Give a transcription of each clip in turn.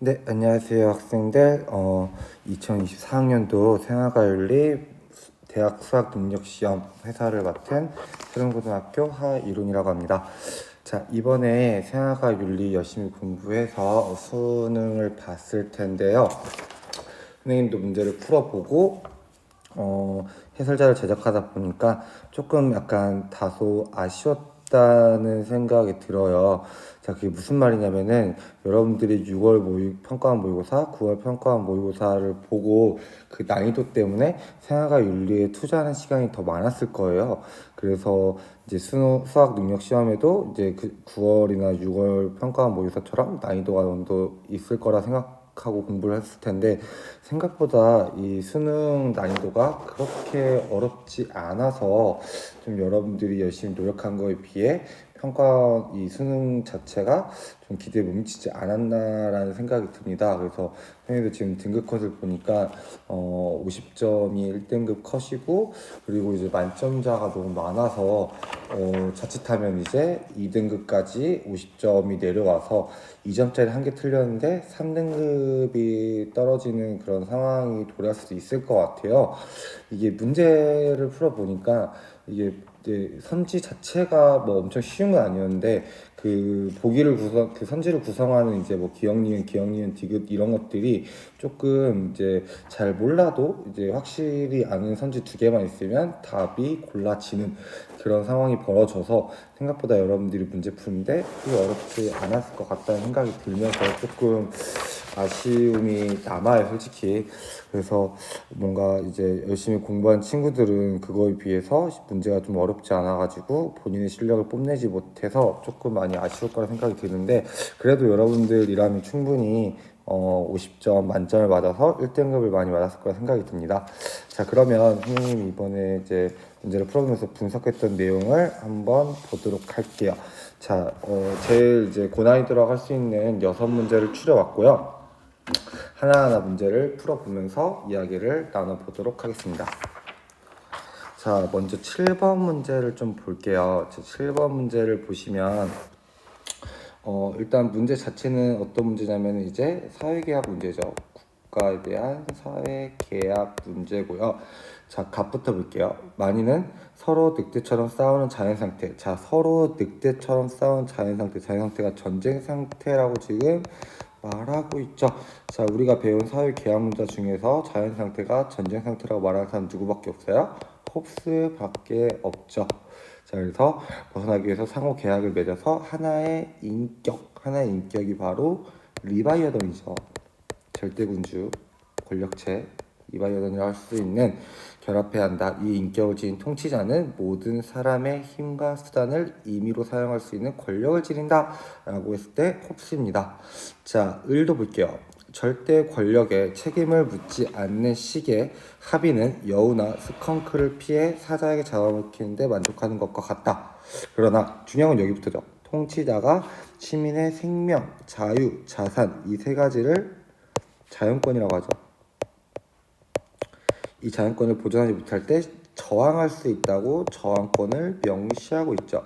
네, 안녕하세요 학생들. 2024학년도 생활과윤리 대학 수학능력시험 회사를 맡은 세종고등학교 하이룬이라고 합니다. 자, 이번에 생활과윤리 열심히 공부해서 수능을 봤을 텐데요. 선생님도 문제를 풀어보고 해설자를 제작하다 보니까 조금 약간 다소 아쉬웠다는 생각이 들어요. 자, 그게 무슨 말이냐면은 여러분들이 6월 평가원 모의고사, 9월 평가원 모의고사를 보고 그 난이도 때문에 생활과 윤리에 투자하는 시간이 더 많았을 거예요. 그래서 이제 수학 능력 시험에도 이제 그 9월이나 6월 평가원 모의고사처럼 난이도가 어느 정도 있을 거라 생각하고 공부를 했을 텐데, 생각보다 이 수능 난이도가 그렇게 어렵지 않아서 좀 여러분들이 열심히 노력한 거에 비해 평가 이 수능 자체가 좀 기대에 못 미치지 않았나라는 생각이 듭니다. 그래서 선생님도 지금 등급 컷을 보니까 50점이 1등급 컷이고, 그리고 이제 만점자가 너무 많아서 자칫하면 이제 2등급까지 50점이 내려와서 2점짜리 한 개 틀렸는데 3등급이 떨어지는 그런 상황이 도래할 수도 있을 것 같아요. 이게 문제를 풀어보니까 이게 이제 선지 자체가 뭐 엄청 쉬운 건 아니었는데, 그 선지를 구성하는 이제 뭐 기억, 니은, 디귿 이런 것들이 조금 이제 잘 몰라도 이제 확실히 아는 선지 두 개만 있으면 답이 골라지는 그런 상황이 벌어져서 생각보다 여러분들이 문제 푸는데 그게 어렵지 않았을 것 같다는 생각이 들면서 조금 아쉬움이 남아요, 솔직히. 그래서 뭔가 이제 열심히 공부한 친구들은 그거에 비해서 문제가 좀 어렵지 않아가지고 본인의 실력을 뽐내지 못해서 조금 많이 아쉬울 거라 생각이 드는데, 그래도 여러분들이라면 충분히 50점 만점을 맞아서 1등급을 많이 맞았을 거라 생각이 듭니다. 자, 그러면 선생님이 이번에 이제 문제를 풀어보면서 분석했던 내용을 한번 보도록 할게요. 자, 제일 이제 고난이도라고 할 수 있는 6문제를 추려왔고요. 하나하나 문제를 풀어보면서 이야기를 나눠보도록 하겠습니다. 자, 먼저 7번 문제를 좀 볼게요. 7번 문제를 보시면 일단 문제 자체는 어떤 문제냐면 이제 사회계약 문제죠. 국가에 대한 사회계약 문제고요. 자, 갑부터 볼게요. 만인은 서로 늑대처럼 싸우는 자연상태. 자, 서로 늑대처럼 싸우는 자연상태. 자연상태가 전쟁 상태라고 지금 말하고 있죠. 자, 우리가 배운 사회계약 문제 중에서 자연상태가 전쟁 상태라고 말하는 사람 누구밖에 없어요? 홉스밖에 없죠. 자, 그래서 벗어나기 위해서 상호 계약을 맺어서 하나의 인격이 바로 리바이어던이죠. 절대군주, 권력체, 리바이어던이라고 할 수 있는 결합해야 한다. 이 인격을 지닌 통치자는 모든 사람의 힘과 수단을 임의로 사용할 수 있는 권력을 지닌다 라고 했을 때 홉스입니다. 자, 을도 볼게요. 절대 권력에 책임을 묻지 않는 식의 합의는 여우나 스컹크를 피해 사자에게 잡아먹히는 데 만족하는 것과 같다. 그러나 중요한 건 여기부터죠. 통치자가 시민의 생명, 자유, 자산 이 세 가지를 자연권이라고 하죠. 이 자연권을 보존하지 못할 때 저항할 수 있다고 저항권을 명시하고 있죠.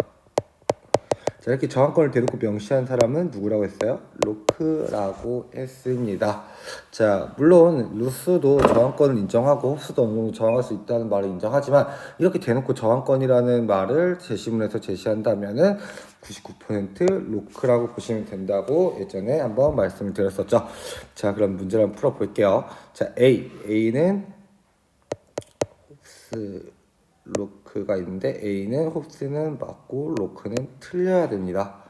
자, 이렇게 저항권을 대놓고 명시한 사람은 누구라고 했어요? 로크라고 했습니다. 자, 물론 루스도 저항권을 인정하고 홉스도 어느 정도 저항할 수 있다는 말을 인정하지만, 이렇게 대놓고 저항권이라는 말을 제시문에서 제시한다면은 99% 로크라고 보시면 된다고 예전에 한번 말씀을 드렸었죠. 자, 그럼 문제를 한번 풀어볼게요. 자, A는 홉스, 로크가 있는데 A는 홉스는 맞고 로크는 틀려야 됩니다.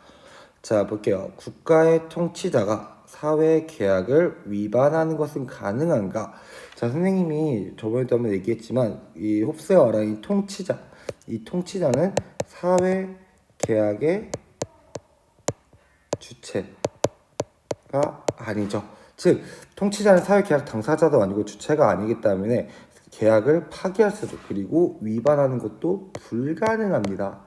자, 볼게요. 국가의 통치자가 사회 계약을 위반하는 것은 가능한가? 자, 선생님이 저번에도 한번 얘기했지만 이 홉스가 말하는 이 통치자는 사회 계약의 주체가 아니죠. 즉, 통치자는 사회 계약 당사자도 아니고 주체가 아니기 때문에 계약을 파기할 수도, 그리고 위반하는 것도 불가능합니다.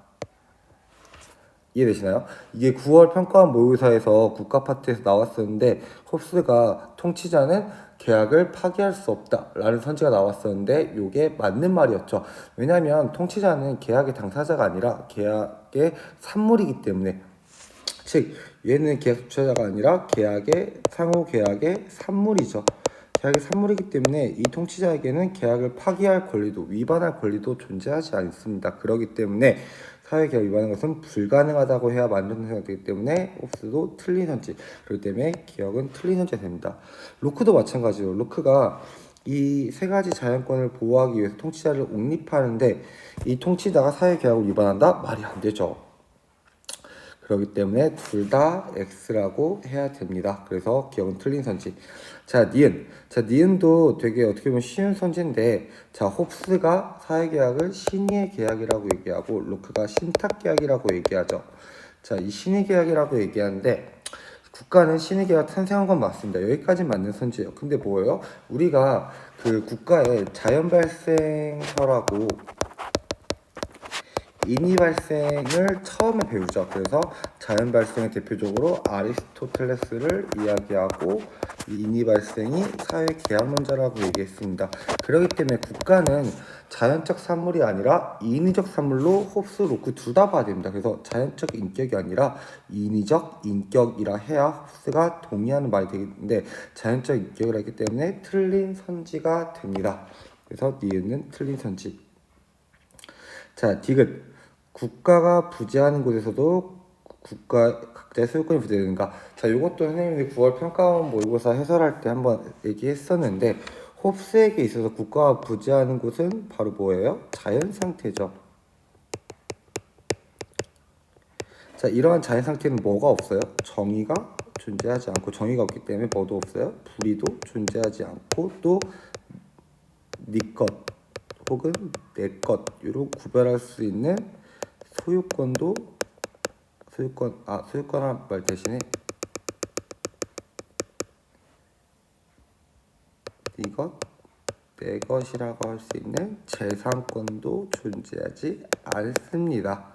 이해되시나요? 이게 9월 평가원 모의고사에서 국가 파트에서 나왔었는데, 홉스가 통치자는 계약을 파기할 수 없다 라는 선지가 나왔었는데 이게 맞는 말이었죠. 왜냐하면 통치자는 계약의 당사자가 아니라 계약의 산물이기 때문에. 즉 얘는 계약 주체자가 아니라 계약의 상호 계약의 산물이죠. 계약의 산물이기 때문에 이 통치자에게는 계약을 파기할 권리도 위반할 권리도 존재하지 않습니다. 그렇기 때문에 사회계약 위반하는 것은 불가능하다고 해야 만족한 생각되기 때문에 홉스도 틀린 선지. 그렇기 때문에 기억은 틀린 선지가 됩니다. 로크도 마찬가지로 로크가 이 세 가지 자연권을 보호하기 위해서 통치자를 옹립하는데 이 통치자가 사회계약을 위반한다? 말이 안 되죠. 그렇기 때문에 둘 다 X라고 해야 됩니다. 그래서 기억은 틀린 선지. 자, 니은. 자, 니은도 되게 어떻게 보면 쉬운 선지인데, 자, 홉스가 사회계약을 신의의 계약이라고 얘기하고, 로크가 신탁계약이라고 얘기하죠. 자, 이 신의 계약이라고 얘기하는데, 국가는 신의 계약 탄생한 건 맞습니다. 여기까지 맞는 선지예요. 근데 뭐예요? 우리가 그 국가의 자연 발생설하고 인위 발생을 처음에 배우죠. 그래서 자연 발생의 대표적으로 아리스토텔레스를 이야기하고 이 인위 발생이 사회 계약론자라고 얘기했습니다. 그렇기 때문에 국가는 자연적 산물이 아니라 인위적 산물로 홉스, 로크 둘 다 봐야 됩니다. 그래서 자연적 인격이 아니라 인위적 인격이라 해야 홉스가 동의하는 말이 되는데 자연적 인격이라 했기 때문에 틀린 선지가 됩니다. 그래서 니은은 틀린 선지. 자, 디귿. 국가가 부재하는 곳에서도 국가 각자의 소유권이 부재되는가. 자, 이것도 선생님이 9월 평가원 모의고사 해설할 때 한번 얘기했었는데 홉스에게 있어서 국가가 부재하는 곳은 바로 뭐예요? 자연 상태죠. 자, 이러한 자연 상태는 뭐가 없어요? 정의가 존재하지 않고, 정의가 없기 때문에 뭐도 없어요? 불의도 존재하지 않고, 또 네 것 혹은 내 것으로 구별할 수 있는 소유권도 소유권한 말 대신에 이것 내 것이라고 할 수 있는 재산권도 존재하지 않습니다.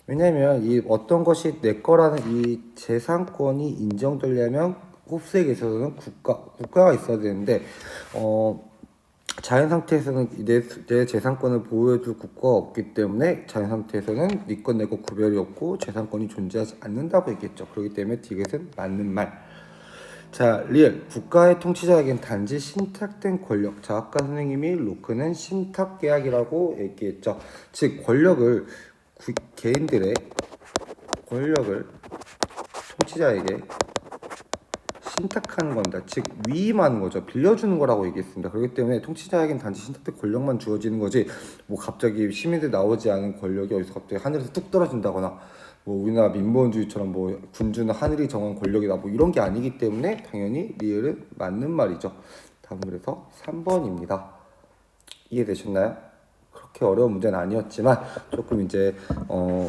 왜냐하면 이 어떤 것이 내 거라는 이 재산권이 인정되려면 홉스에게 있어서는 국가가 있어야 되는데 자연 상태에서는 내 재산권을 보호해줄 국가가 없기 때문에 자연 상태에서는 네 것 내 것 구별이 없고 재산권이 존재하지 않는다고 얘기했죠. 그렇기 때문에 디귿은 맞는 말. 자, 리을. 국가의 통치자에겐 단지 신탁된 권력. 자, 아까 선생님이 로크는 신탁계약이라고 얘기했죠. 즉 권력을 개인들의 권력을 통치자에게 신탁하는 겁니다. 즉 위임하는 거죠. 빌려주는 거라고 얘기했습니다. 그렇기 때문에 통치자에겐 단지 신탁된 권력만 주어지는 거지 뭐 갑자기 시민들 나오지 않은 권력이 어디서 갑자기 하늘에서 뚝 떨어진다거나 뭐 우리나라 민본주의처럼 뭐 군주는 하늘이 정한 권력이다 뭐 이런 게 아니기 때문에 당연히 리을은 맞는 말이죠. 다음 그래서 3번입니다. 이해되셨나요? 그렇게 어려운 문제는 아니었지만 조금 이제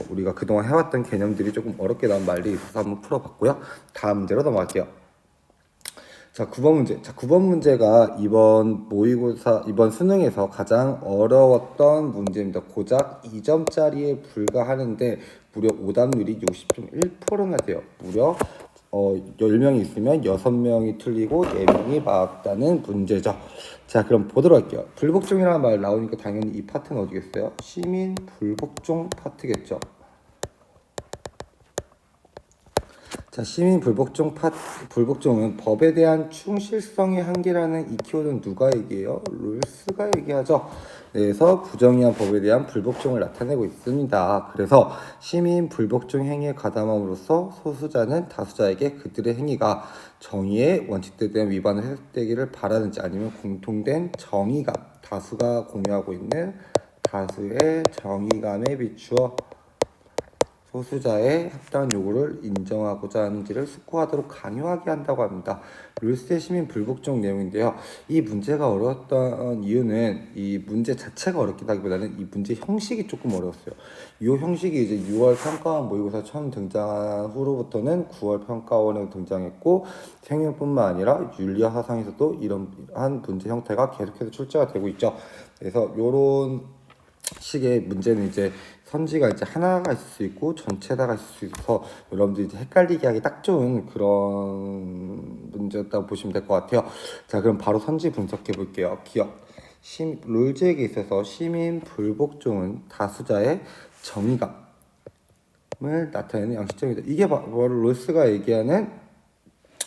우리가 그동안 해왔던 개념들이 조금 어렵게 나온 말들이 있어서 한번 풀어봤고요. 다음 문제로 넘어갈게요. 자, 9번 문제. 자, 9번 문제가 이번 모의고사, 이번 수능에서 가장 어려웠던 문제입니다. 고작 2점짜리에 불과하는데 무려 오답률이 60.1%나 돼요. 무려 10명이 있으면 6명이 틀리고 4명이 맞다는 문제죠. 자, 그럼 보도록 할게요. 불복종이라는 말 나오니까 당연히 이 파트는 어디겠어요? 시민 불복종 파트겠죠. 자, 시민 불복종은 법에 대한 충실성의 한계라는 이 키워드는 누가 얘기해요? 롤스가 얘기하죠. 그래서 부정의한 법에 대한 불복종을 나타내고 있습니다. 그래서 시민 불복종 행위에 가담함으로써 소수자는 다수자에게 그들의 행위가 정의의 원칙들에 대한 위반을 해석되기를 바라는지 아니면 공통된 정의감, 다수가 공유하고 있는 다수의 정의감에 비추어 소수자의 합당한 요구를 인정하고자 하는지를 숙고하도록 강요하게 한다고 합니다. 룰스의 시민 불복종 내용인데요. 이 문제가 어려웠던 이유는 이 문제 자체가 어렵기보다는 이 문제 형식이 조금 어려웠어요. 이 형식이 이제 6월 평가원 모의고사 처음 등장한 후로부터는 9월 평가원에 등장했고 생명뿐만 아니라 윤리와 사상에서도 이러한 문제 형태가 계속해서 출제가 되고 있죠. 그래서 이런 식의 문제는 이제 선지가 이제 하나가 있을 수 있고 전체다가 있을 수 있어서 여러분들이 이제 헷갈리게 하기 딱 좋은 그런 문제였다고 보시면 될 것 같아요. 자, 그럼 바로 선지 분석해 볼게요. 기억. 룰즈에게 있어서 시민 불복종은 다수자의 정의감, 나타내는 양식점이다. 이게 바로 롤스가 얘기하는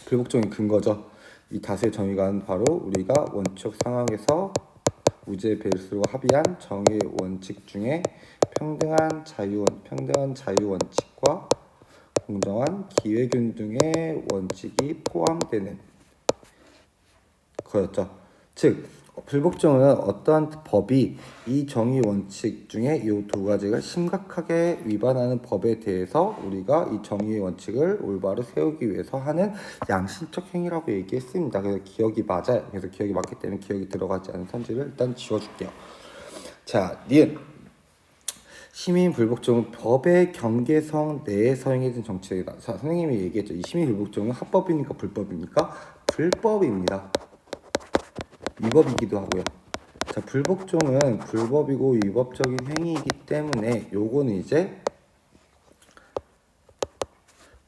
불복종의 근거죠. 이 다수의 정의가 바로 우리가 원칙 상황에서 우주의 배수로 합의한 정의 원칙 중에 평등한 자유 원칙과 공정한 기회균등의 원칙이 포함되는 거였죠. 즉 불복종은 어떠한 법이 이 정의 원칙 중에 이 두 가지를 심각하게 위반하는 법에 대해서 우리가 이 정의 원칙을 올바로 세우기 위해서 하는 양심적 행위라고 얘기했습니다. 그래서 기억이 맞아요. 그래서 기억이 맞기 때문에 기억이 들어가지 않은 선지를 일단 지워줄게요. 자, 니은 시민 불복종은 법의 경계성 내에서 행해진 정책이다. 자, 선생님이 얘기했죠. 이 시민 불복종은 합법입니까? 불법입니까? 불법입니다. 위법이기도 하고요. 자, 불복종은 불법이고 위법적인 행위이기 때문에 요거는 이제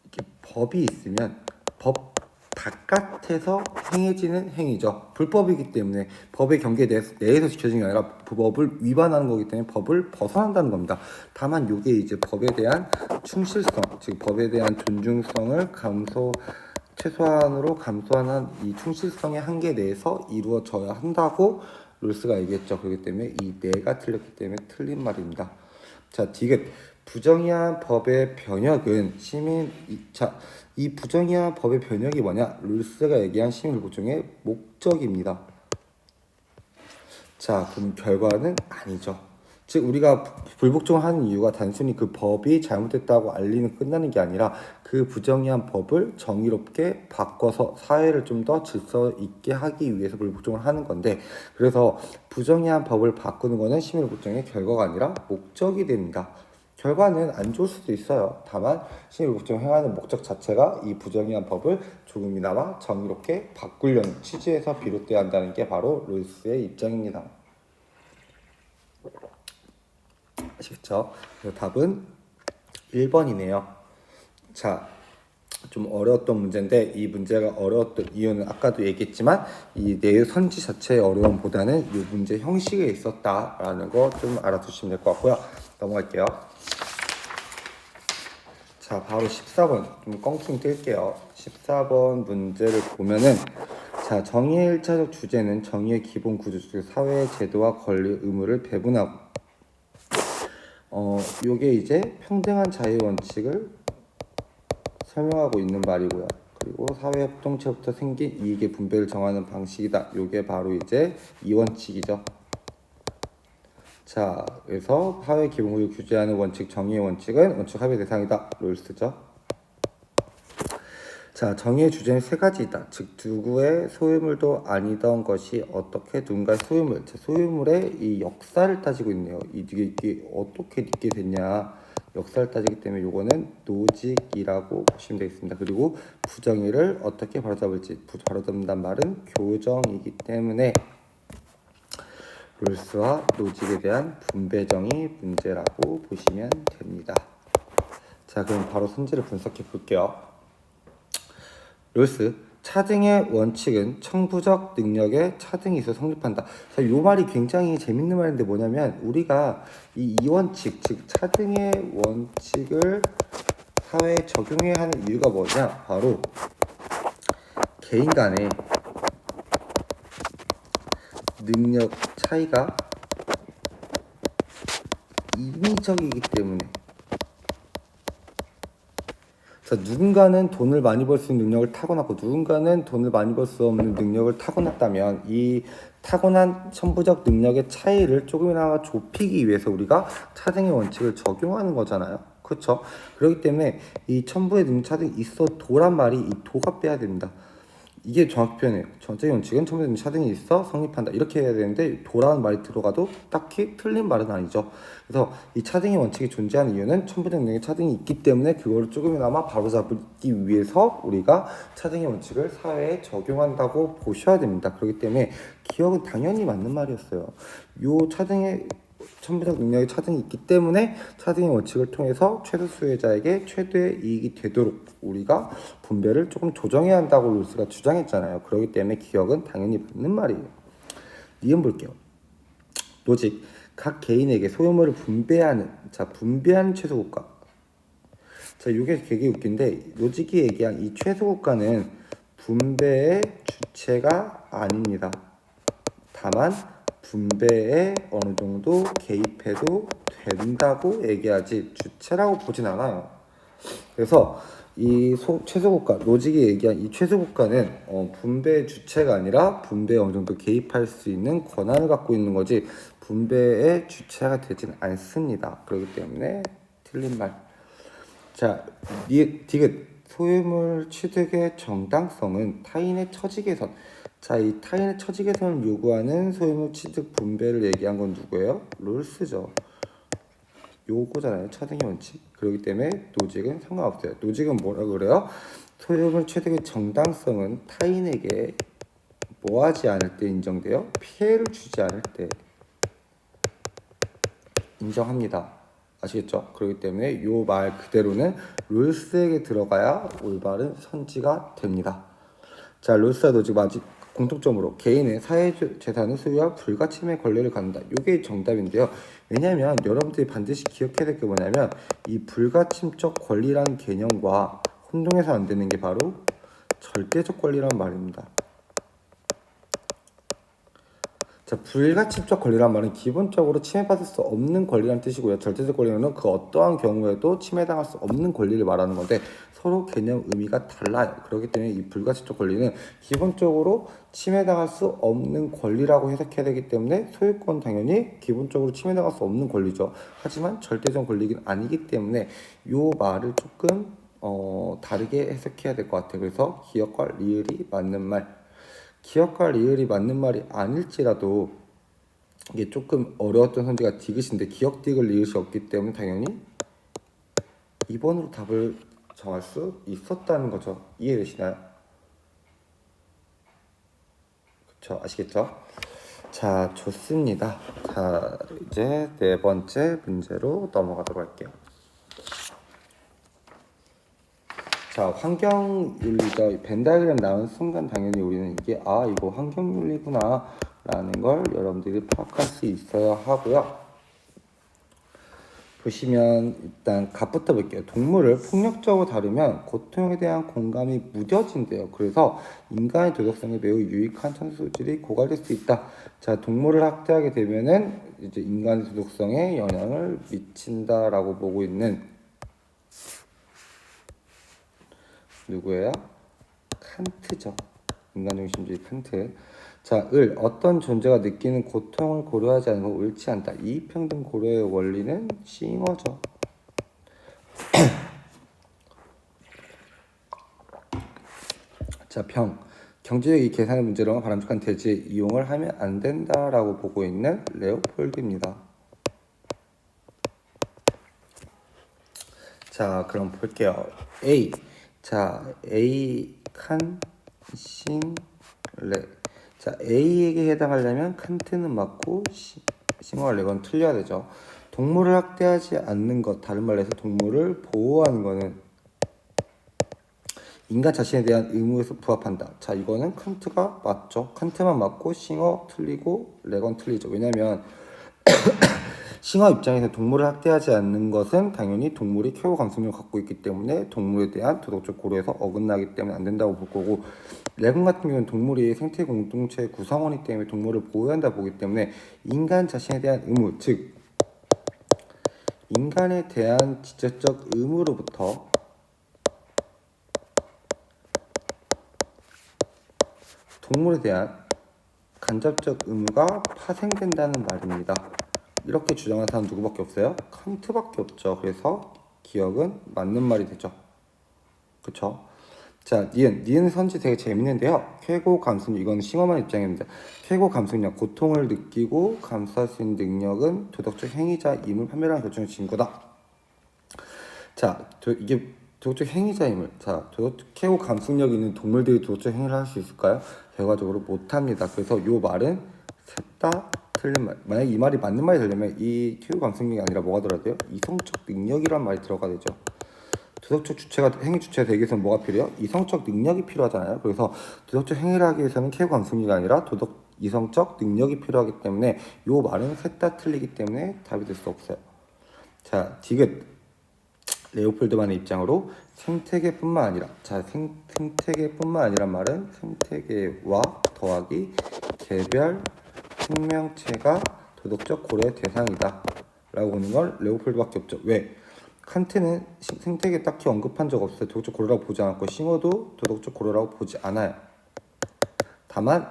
이렇게 법이 있으면 법 바깥에서 행해지는 행위죠. 불법이기 때문에 법의 경계 내에서 지켜지는 게 아니라 법을 위반하는 거기 때문에 법을 벗어난다는 겁니다. 다만 요게 이제 법에 대한 충실성, 즉 법에 대한 존중성을 최소한으로 감소하는 이 충실성의 한계 내에서 이루어져야 한다고 롤스가 얘기했죠. 그렇기 때문에 이 네가 틀렸기 때문에 틀린 말입니다. 자, 디귿 부정의한 법의 변혁은 이 부정의한 법의 변혁이 뭐냐? 롤스가 얘기한 시민불복종의 목적입니다. 자, 그럼 결과는 아니죠. 즉 우리가 불복종을 하는 이유가 단순히 그 법이 잘못됐다고 알리면 끝나는 게 아니라 그 부정의한 법을 정의롭게 바꿔서 사회를 좀 더 질서 있게 하기 위해서 불복종을 하는 건데, 그래서 부정의한 법을 바꾸는 거는 시민불복종의 결과가 아니라 목적이 됩니다. 결과는 안 좋을 수도 있어요. 다만 시민불복종을 행하는 목적 자체가 이 부정의한 법을 조금이나마 정의롭게 바꾸려는 취지에서 비롯돼야 한다는 게 바로 롤스의 입장입니다. 아시겠죠? 답은 1번이네요. 자, 좀 어려웠던 문제인데 이 문제가 어려웠던 이유는 아까도 얘기했지만 이 내용 선지 자체의 어려움보다는 이 문제 형식에 있었다라는 거 좀 알아두시면 될 것 같고요. 넘어갈게요. 자, 바로 14번 좀 껑충 뛸게요. 14번 문제를 보면은 자, 정의의 1차적 주제는 정의의 기본 구조, 즉 사회의 제도와 권리, 의무를 배분하고 요게 이제 평등한 자유 원칙을 설명하고 있는 말이고요. 그리고 사회 협동체부터 생긴 이익의 분배를 정하는 방식이다. 요게 바로 이제 이 원칙이죠. 자, 그래서 사회 기본구조 규제하는 원칙, 정의의 원칙은 원칙 합의 대상이다. 롤스죠. 자, 정의의 주제는 세 가지이다. 즉 누구의 소유물도 아니던 것이 어떻게 누군가의 소유물의 이 역사를 따지고 있네요. 이게 어떻게 있게 됐냐, 역사를 따지기 때문에 요거는 노직이라고 보시면 되겠습니다. 그리고 부정의를 어떻게 바로잡을지, 바로잡는단 말은 교정이기 때문에 롤스와 노직에 대한 분배정의 문제라고 보시면 됩니다. 자, 그럼 바로 선지를 분석해 볼게요. 롤스, 차등의 원칙은 청부적 능력에 차등이 있어 성립한다. 자, 이 말이 굉장히 재밌는 말인데 뭐냐면 우리가 이 원칙, 즉 차등의 원칙을 사회에 적용해야 하는 이유가 뭐냐? 바로 개인 간의 능력 차이가 인위적이기 때문에. 자, 누군가는 돈을 많이 벌 수 있는 능력을 타고났고 누군가는 돈을 많이 벌 수 없는 능력을 타고났다면 이 타고난 천부적 능력의 차이를 조금이나마 좁히기 위해서 우리가 차등의 원칙을 적용하는 거잖아요. 그렇죠? 그렇기 때문에 이 천부의 능력 차등이 있어 도란 말이 이 도가 빼야 됩니다. 이게 정확히 표현해요. 전체의 원칙은 천부의 능력 차등이 있어 성립한다. 이렇게 해야 되는데 도라는 말이 들어가도 딱히 틀린 말은 아니죠. 그래서 이 차등의 원칙이 존재하는 이유는 천부적 능력의 차등이 있기 때문에 그거를 조금이나마 바로잡기 위해서 우리가 차등의 원칙을 사회에 적용한다고 보셔야 됩니다. 그렇기 때문에 기억은 당연히 맞는 말이었어요. 요 차등의 천부적 능력의 차등이 있기 때문에 차등의 원칙을 통해서 최소 수혜자에게 최대의 이익이 되도록 우리가 분배를 조금 조정해야 한다고 롤스가 주장했잖아요. 그렇기 때문에 기억은 당연히 맞는 말이에요. 니은 볼게요. 노직, 각 개인에게 소유물을 분배하는 최소국가. 자, 이게 되게 웃긴데 로직이 얘기한 이 최소국가는 분배의 주체가 아닙니다. 다만 분배에 어느 정도 개입해도 된다고 얘기하지 주체라고 보진 않아요. 그래서 이 최소국가, 로직이 얘기한 이 최소국가는 분배의 주체가 아니라 분배에 어느 정도 개입할 수 있는 권한을 갖고 있는 거지 분배의 주체가 되진 않습니다. 그렇기 때문에 틀린 말. 자, 디귿. 소유물 취득의 정당성은 타인의 처지 개선. 자, 이 타인의 처지 개선을 요구하는 소유물 취득 분배를 얘기한 건 누구예요? 롤스죠. 요거잖아요. 차등의 원칙. 그렇기 때문에 노직은 상관없어요. 노직은 뭐라 그래요? 소유물 취득의 정당성은 타인에게 뭐하지 않을 때 인정돼요? 피해를 주지 않을 때 인정합니다. 아시겠죠? 그렇기 때문에 요 말 그대로는 롤스에게 들어가야 올바른 선지가 됩니다. 자, 롤스와 노직 마지 공통점으로 개인의 사회재산을 소유할 불가침의 권리를 갖는다. 이게 정답인데요. 왜냐하면 여러분들이 반드시 기억해야 될 게 뭐냐면 이 불가침적 권리라는 개념과 혼동해서 안 되는 게 바로 절대적 권리라는 말입니다. 자, 불가침적 권리란 말은 기본적으로 침해받을 수 없는 권리라는 뜻이고요. 절대적 권리는 그 어떠한 경우에도 침해당할 수 없는 권리를 말하는 건데 서로 개념 의미가 달라요. 그렇기 때문에 이 불가침적 권리는 기본적으로 침해당할 수 없는 권리라고 해석해야 되기 때문에 소유권 당연히 기본적으로 침해당할 수 없는 권리죠. 하지만 절대적 권리는 아니기 때문에 이 말을 조금 다르게 해석해야 될 것 같아요. 그래서 기억과 리을이 맞는 말. 기억과 리을이 맞는 말이 아닐지라도 이게 조금 어려웠던 선지가 디귿인데 기억, 디귿, 리을이 없기 때문에 당연히 2번으로 답을 정할 수 있었다는 거죠. 이해되시나요? 그쵸? 아시겠죠? 자, 좋습니다. 자, 이제 네 번째 문제로 넘어가도록 할게요. 자, 환경윤리죠. 벤 다이어그램 나온 순간 당연히 우리는 이게 이거 환경윤리구나 라는 걸 여러분들이 파악할 수 있어야 하고요. 보시면 일단 갑부터 볼게요. 동물을 폭력적으로 다루면 고통에 대한 공감이 무뎌진대요. 그래서 인간의 도덕성에 매우 유익한 천수질이 고갈될 수 있다. 자, 동물을 학대하게 되면은 이제 인간의 도덕성에 영향을 미친다라고 보고 있는 누구예요? 칸트죠. 인간중심주의 칸트. 자, 어떤 존재가 느끼는 고통을 고려하지 않으면 옳지 않다. 이익평등 고려의 원리는 싱어죠. 자, 경제적 계산의 문제로만 바람직한 대지 이용을 하면 안 된다라고 보고 있는 레오폴드입니다. 자, 그럼 볼게요. A. 자, A 칸싱레. 자, A에게 해당하려면 칸트는 맞고 싱어와 레건 틀려야 되죠. 동물을 학대하지 않는 것, 다른 말로 해서 동물을 보호하는 것은 인간 자신에 대한 의무에서 부합한다. 자, 이거는 칸트가 맞죠. 칸트만 맞고 싱어 틀리고 레건 틀리죠. 왜냐면 싱어 입장에서 동물을 학대하지 않는 것은 당연히 동물이 최고 감수성을 갖고 있기 때문에 동물에 대한 도덕적 고려에서 어긋나기 때문에 안 된다고 볼 거고, 레건 같은 경우는 동물이 생태 공동체의 구성원이기 때문에 동물을 보호해야 한다 보기 때문에 인간 자신에 대한 의무, 즉 인간에 대한 지적적 의무로부터 동물에 대한 간접적 의무가 파생된다는 말입니다. 이렇게 주장한 사람 누구밖에 없어요? 칸트밖에 없죠. 그래서 기억은 맞는 말이 되죠. 그쵸? 자, 니은 선지 되게 재밌는데요. 쾌고 감수력, 이건 싱어만 입장입니다. 쾌고 감수력, 고통을 느끼고 감수할 수 있는 능력은 도덕적 행위자임을 판별하는 결정의 증거다. 자, 이게 도덕적 행위자임을, 자, 쾌고 감수력 있는 동물들이 도덕적 행위를 할 수 있을까요? 결과적으로 못합니다. 그래서 이 말은 셋 다 틀린 말. 만약에 이 말이 맞는 말이 되려면 이 쾌고 감수력이 아니라 뭐가 들어야 돼요? 이성적 능력이란 말이 들어가야 되죠. 도덕적 주체가 행위 주체가 되기 위해서는 뭐가 필요해요? 이성적 능력이 필요하잖아요. 그래서 도덕적 행위를 하기 위해서는 쾌고 감수력이 아니라 이성적 능력이 필요하기 때문에 이 말은 셋 다 틀리기 때문에 답이 될 수 없어요. 자, 디귿. 레오폴드만의 입장으로 생태계뿐만 아니라, 자, 생태계뿐만 아니란 말은 생태계와 더하기 개별 생명체가 도덕적 고려의 대상이다 라고 보는 걸 레오폴드밖에 없죠. 왜? 칸트는 생태계 딱히 언급한 적 없어요. 도덕적 고려라고 보지 않았고, 싱어도 도덕적 고려라고 보지 않아요. 다만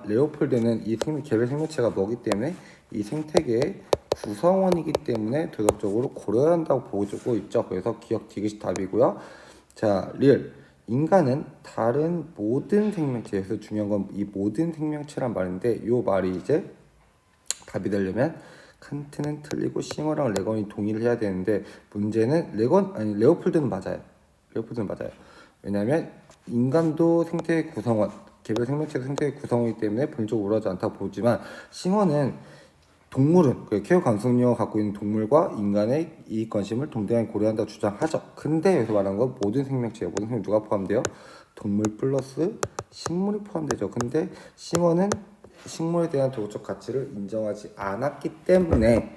레오폴드는 이 개별 생명체가 뭐기 때문에 이 생태계의 구성원이기 때문에 도덕적으로 고려해야 한다고 보고 있죠. 그래서 기억 디귿이 답이고요. 자, 리을. 인간은 다른 모든 생명체에서 중요한 건 이 모든 생명체란 말인데, 이 말이 이제 답이 되려면 칸트는 틀리고 싱어랑 레건이 동의를 해야 되는데, 문제는 레오폴드는 맞아요. 왜냐하면 인간도 생태의 구성원, 개별 생명체도 생태의 구성원이기 때문에 본질적으로 우월하지 않다고 보지만, 싱어는 동물은 케어 감성력을 갖고 있는 동물과 인간의 이익관심을 동등하게 고려한다고 주장하죠. 근데 여기서 말하는 건 모든 생명체예요. 모든 생명 누가 포함돼요? 동물 플러스 식물이 포함되죠. 근데 싱어는 식물에 대한 도덕적 가치를 인정하지 않았기 때문에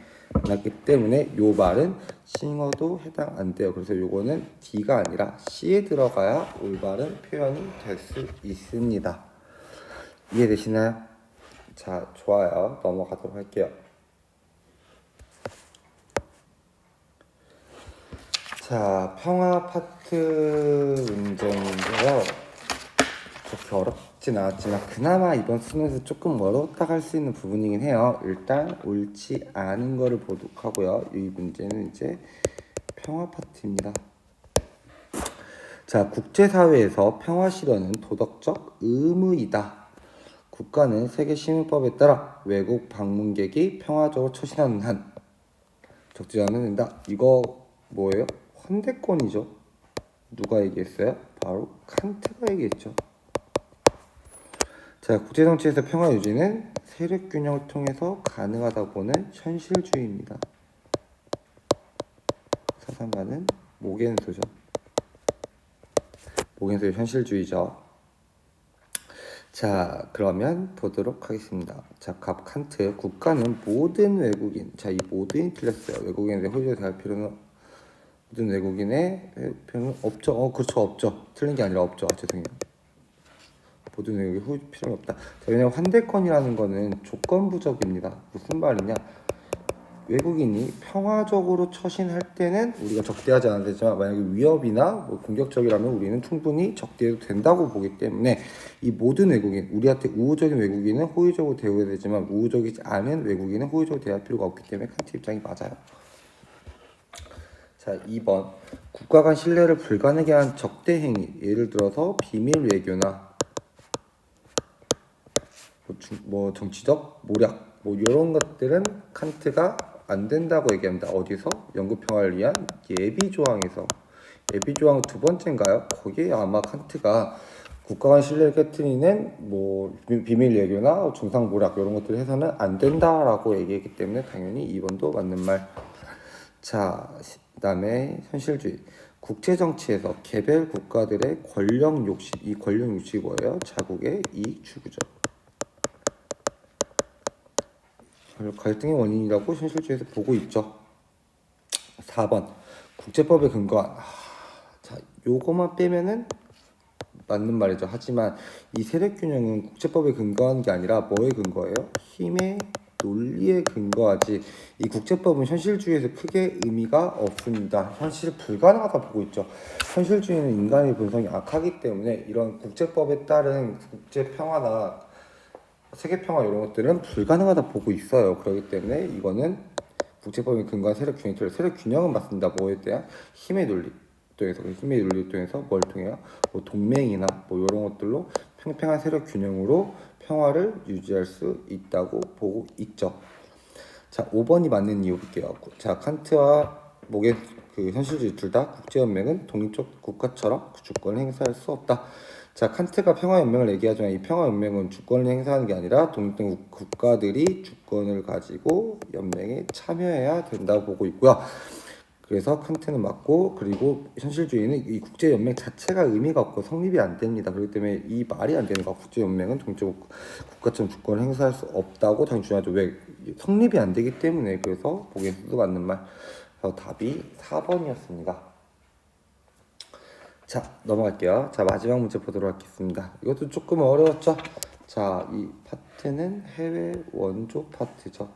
요 말은 싱어도 해당 안 돼요. 그래서 요거는 D가 아니라 C에 들어가야 올바른 표현이 될 수 있습니다. 이해되시나요? 자, 좋아요. 넘어가도록 할게요. 자, 평화 파트 문제인데요. 그렇게 어렵진 않았지만 그나마 이번 수능에서 조금 어렵다 할 수 있는 부분이긴 해요. 일단 옳지 않은 거를 보도록 하고요. 이 문제는 이제 평화 파트입니다. 자, 국제사회에서 평화 실현은 도덕적 의무이다. 국가는 세계시민법에 따라 외국 방문객이 평화적으로 처신하는 한 적지 않으면 된다. 이거 뭐예요? 헌대권이죠. 누가 얘기했어요? 바로 칸트가 얘기했죠. 자, 국제정치에서 평화 유지는 세력 균형을 통해서 가능하다고 보는 현실주의입니다. 사상가는 모겐소죠. 모겐소의 현실주의죠. 자, 그러면 보도록 하겠습니다. 자, 칸트. 국가는 모든 외국인. 자, 이 모든이 틀렸어요. 외국인에 대해 호의를 대할 필요는 모든 외국인의 표현은 없죠. 그렇죠. 없죠. 틀린 게 아니라 없죠. 죄송해요. 모든 외국인 호의 필요는 없다. 자, 왜냐면 환대권이라는 거는 조건부적입니다. 무슨 말이냐? 외국인이 평화적으로 처신할 때는 우리가 적대하지 않아도 되지만, 만약에 위협이나 공격적이라면 우리는 충분히 적대해도 된다고 보기 때문에 이 모든 외국인, 우리한테 우호적인 외국인은 호의적으로 대우해야 되지만 우호적이지 않은 외국인은 호의적으로 대할 필요가 없기 때문에 칸트 입장이 맞아요. 자, 2번. 국가 간 신뢰를 불가능하게 한 적대 행위, 예를 들어서 비밀 외교나 정치적 모략, 이런 것들은 칸트가 안 된다고 얘기합니다. 어디서? 영국 평화를 위한 예비 조항에서. 예비 조항 두 번째인가요? 거기에 아마 칸트가 국가 간 신뢰를 깨트리는 비밀 외교나 중상 모략 이런 것들을 해서는 안 된다라고 얘기했기 때문에 당연히 2번도 맞는 말. 자, 그다음에 현실주의. 국제 정치에서 개별 국가들의 권력 욕심, 이 권력 욕심이 뭐예요? 자국의 이익 추구죠. 갈등의 원인이라고 현실주의에서 보고 있죠. 4번. 국제법에 근거한. 자, 요거만 빼면은 맞는 말이죠. 하지만 이 세력균형은 국제법에 근거한 게 아니라 뭐에 근거해요? 힘의 논리에 근거하지. 이 국제법은 현실주의에서 크게 의미가 없습니다. 현실 불가능하다 보고 있죠. 현실주의는 인간의 본성이 악하기 때문에 이런 국제법에 따른 국제평화나 세계평화 이런 것들은 불가능하다 보고 있어요. 그렇기 때문에 이거는 국제법에 근거한 세력균형은 맞습니다. 뭐에 대한 힘의 논리 통해서, 힘의 논리를 통해서 뭘 통해요? 동맹이나 이런 것들로 팽팽한 세력균형으로 평화를 유지할 수 있다고 보고 있죠. 자, 5번이 맞는 이유 볼게요. 자, 칸트와 모겐 현실주의 둘 다 국제연맹은 독립적 국가처럼 주권을 행사할 수 없다. 자, 칸트가 평화연맹을 얘기하지만 이 평화연맹은 주권을 행사하는 게 아니라 독립된 국가들이 주권을 가지고 연맹에 참여해야 된다고 보고 있고요. 그래서 칸트는 맞고, 그리고 현실주의는 이 국제연맹 자체가 의미가 없고 성립이 안 됩니다. 그렇기 때문에 이 말이 안 되는 거야. 국제연맹은 동쪽 국가처럼 주권을 행사할 수 없다고 당연히 중요하죠. 왜? 성립이 안 되기 때문에. 그래서 보기에서도 맞는 말. 그래서 답이 4번이었습니다. 자, 넘어갈게요. 자, 마지막 문제 보도록 하겠습니다. 이것도 조금 어려웠죠? 자, 이 파트는 해외 원조 파트죠.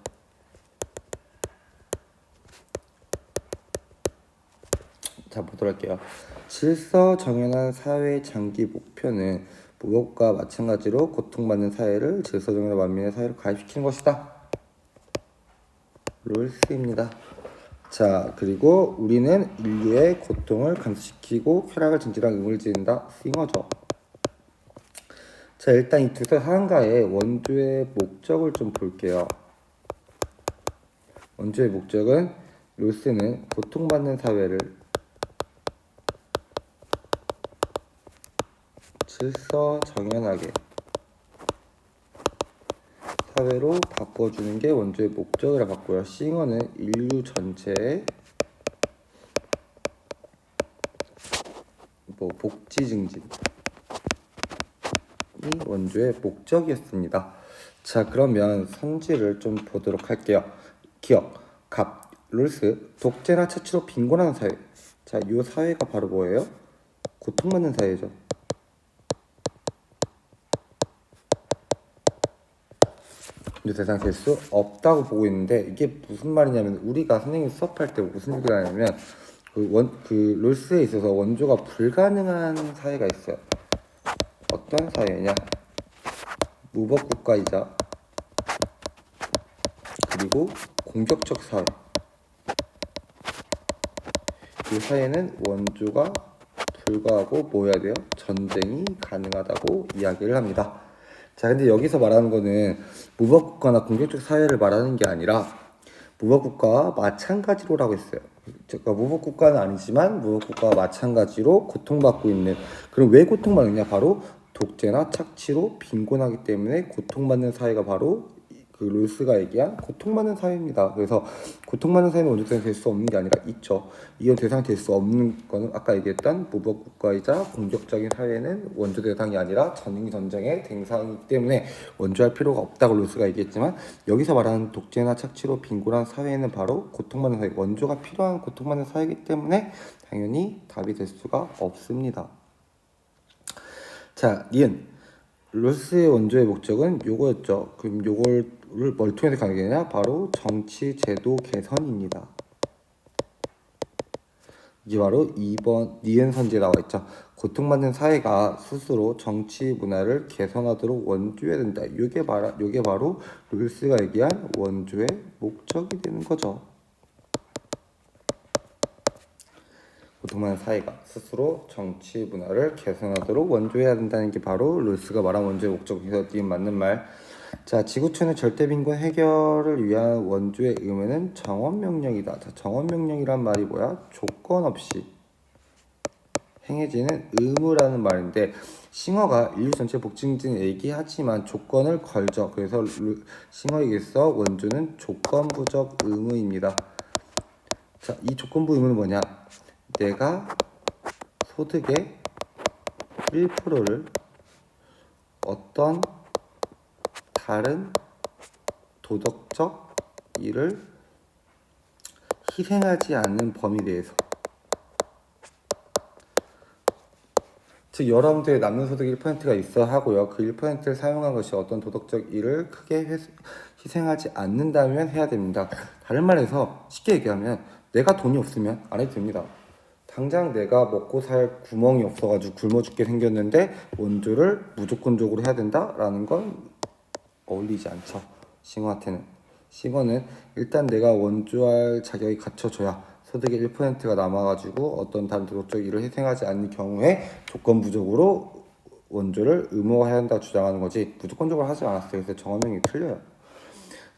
자, 보도록 할게요. 질서 정연한 사회 장기 목표는 무엇과 마찬가지로 고통받는 사회를 질서 정연한 만민의 사회로 가입시키는 것이다. 롤스입니다. 자, 그리고 우리는 인류의 고통을 감소시키고 쾌락을 진실한 의무를 지닌다. 싱어죠. 자, 일단 이 두서 하한가의 원조의 목적을 좀 볼게요. 원조의 목적은 롤스는 고통받는 사회를 질서 정연하게 사회로 바꿔주는 게 원조의 목적이라 봤고요. 싱어는 인류 전체의 복지 증진이 원조의 목적이었습니다. 자, 그러면 선지를 좀 보도록 할게요. 기억, 갑, 롤스, 독재나 차치로 빈곤한 사회. 자, 이 사회가 바로 뭐예요? 고통받는 사회죠. 대상 될 수 없다고 보고 있는데, 이게 무슨 말이냐면, 우리가 선생님 수업할 때 무슨 얘기를 하냐면 그 롤스에 있어서 원조가 불가능한 사회가 있어요. 어떤 사회냐? 무법 국가이자 그리고 공격적 사회. 이 사회는 원조가 불가하고 뭐 해야 돼요? 전쟁이 가능하다고 이야기를 합니다. 자, 근데 여기서 말하는 거는 무법국가나 공격적 사회를 말하는 게 아니라 무법국가와 마찬가지로라고 했어요. 그러니까 무법국가는 아니지만 무법국가와 마찬가지로 고통받고 있는. 그럼 왜 고통받느냐? 바로 독재나 착취로 빈곤하기 때문에 고통받는 사회가 바로 그 롤스가 얘기한 고통받는 사회입니다. 그래서 고통받는 사회는 원조 대상이 될 수 없는 게 아니라 있죠. 이건 대상이 될 수 없는 거는 아까 얘기했던 무법국가이자 공격적인 사회는 원조 대상이 아니라 전쟁의 대상이기 때문에 원조할 필요가 없다고 롤스가 얘기했지만, 여기서 말하는 독재나 착취로 빈곤한 사회는 바로 고통받는 사회, 원조가 필요한 고통받는 사회이기 때문에 당연히 답이 될 수가 없습니다. 자, 니은 롤스의 원조의 목적은 요거였죠. 그럼 요거를 뭘 통해서 가능하냐? 바로 정치 제도 개선입니다. 이게 바로 2번 니은 선지에 나와 있죠. 고통받는 사회가 스스로 정치 문화를 개선하도록 원조해야 된다. 요게 바로 롤스가 얘기한 원조의 목적이 되는 거죠. 고통받는 사회가 스스로 정치 문화를 개선하도록 원조해야 된다는 게 바로 롤스가 말한 원조의 목적에서 니은 맞는 말. 자, 지구촌의 절대빈곤 해결을 위한 원조의 의무는 정원명령이다. 자, 정원명령이란 말이 뭐야? 조건 없이 행해지는 의무라는 말인데, 싱어가 인류 전체 복지 증진을 얘기하지만 조건을 걸죠. 그래서 싱어에게서 원조는 조건부적 의무입니다. 자, 이 조건부 의무는 뭐냐? 내가 소득의 1%를 어떤 다른 도덕적 일을 희생하지 않는 범위 내에서, 즉 여러분들의 남는 소득 1%가 있어 하고요. 그 1%를 사용한 것이 어떤 도덕적 일을 크게 희생하지 않는다면 해야 됩니다. 다른 말해서 쉽게 얘기하면 내가 돈이 없으면 안 해도 됩니다. 당장 내가 먹고 살 구멍이 없어가지고 굶어 죽게 생겼는데 원조를 무조건적으로 해야 된다라는 건 어울리지 않죠. 싱어한테는. 싱어는 일단 내가 원조할 자격이 갖춰져야 소득의 1%가 남아가지고 어떤 다른 도덕적 일을 희생하지 않는 경우에 조건부적으로 원조를 의무화해야 한다고 주장하는 거지, 무조건적으로 하지 않았어요. 그래서 정어명이 틀려요.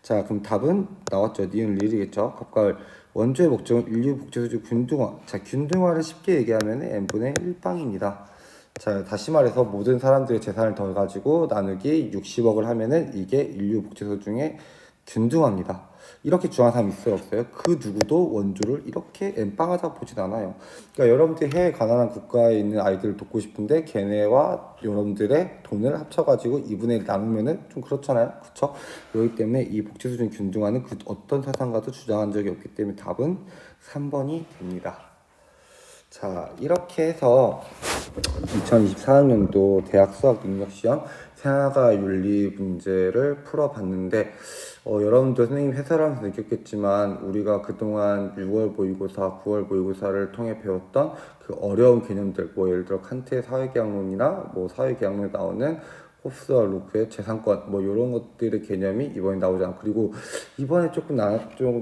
자, 그럼 답은 나왔죠. 니은 리을이겠죠. 갑과을. 원조의 목적은 인류 복제소지 균등화. 자, 균등화를 쉽게 얘기하면 n분의 1빵입니다. 자, 다시 말해서 모든 사람들의 재산을 더해가지고 나누기 60억을 하면은 이게 인류 복제소 중에 균등합니다. 이렇게 중요한 사람 있어요, 없어요? 그 누구도 원조를 이렇게 엠빵하자 보진 않아요. 그러니까 여러분들이 해외 가난한 국가에 있는 아이들을 돕고 싶은데 걔네와 여러분들의 돈을 합쳐가지고 2분의 1 나누면은 좀 그렇잖아요, 그쵸? 그렇기 때문에 이 복지 수준 균등화는 그 어떤 사상가도 주장한 적이 없기 때문에 답은 3번이 됩니다. 자, 이렇게 해서 2024학년도 대학 수학 능력 시험 생활과 윤리 문제를 풀어봤는데 여러분들 선생님 해설하면서 느꼈겠지만 우리가 그동안 6월 모의고사, 9월 모의고사를 통해 배웠던 그 어려운 개념들, 뭐 예를 들어 칸트의 사회계약론이나 뭐 사회계약론에 나오는 호스와 루크의 재산권 뭐 이런 것들의 개념이 이번에 나오지 않고, 그리고 이번에 좀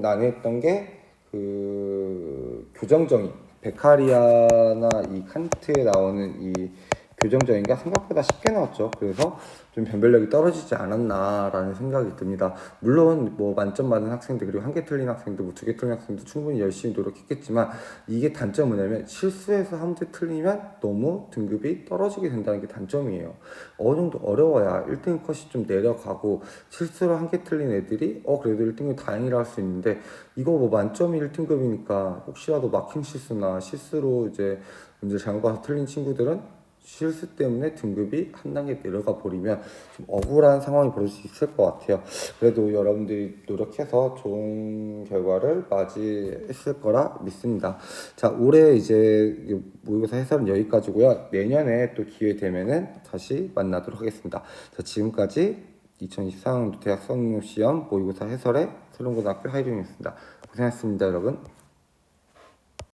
난해했던 게 그 교정정의, 베카리아나 이 칸트에 나오는 이 교정정의가 생각보다 쉽게 나왔죠. 그래서 좀 변별력이 떨어지지 않았나라는 생각이 듭니다. 물론 뭐 만점 받은 학생들, 그리고 한 개 틀린 학생들, 뭐 두 개 틀린 학생들 충분히 열심히 노력했겠지만 이게 단점은 뭐냐면 실수해서 한 문제 틀리면 너무 등급이 떨어지게 된다는 게 단점이에요. 어느 정도 어려워야 1등 컷이 좀 내려가고 실수를 한 개 틀린 애들이 그래도 1등급 다행이라 할 수 있는데, 이거 뭐 만점이 1등급이니까 혹시라도 마킹 실수나 실수로 이제 문제 잘못 봐서 틀린 친구들은 실수 때문에 등급이 한 단계 내려가 버리면 좀 억울한 상황이 벌어질 수 있을 것 같아요. 그래도 여러분들이 노력해서 좋은 결과를 맞이했을 거라 믿습니다. 자, 올해 이제 모의고사 해설은 여기까지고요. 내년에 또 기회 되면은 다시 만나도록 하겠습니다. 자, 지금까지 2024학년 대학 수학능력 시험 모의고사 해설의 새로운고등학교 하이룡이었습니다. 고생하셨습니다, 여러분.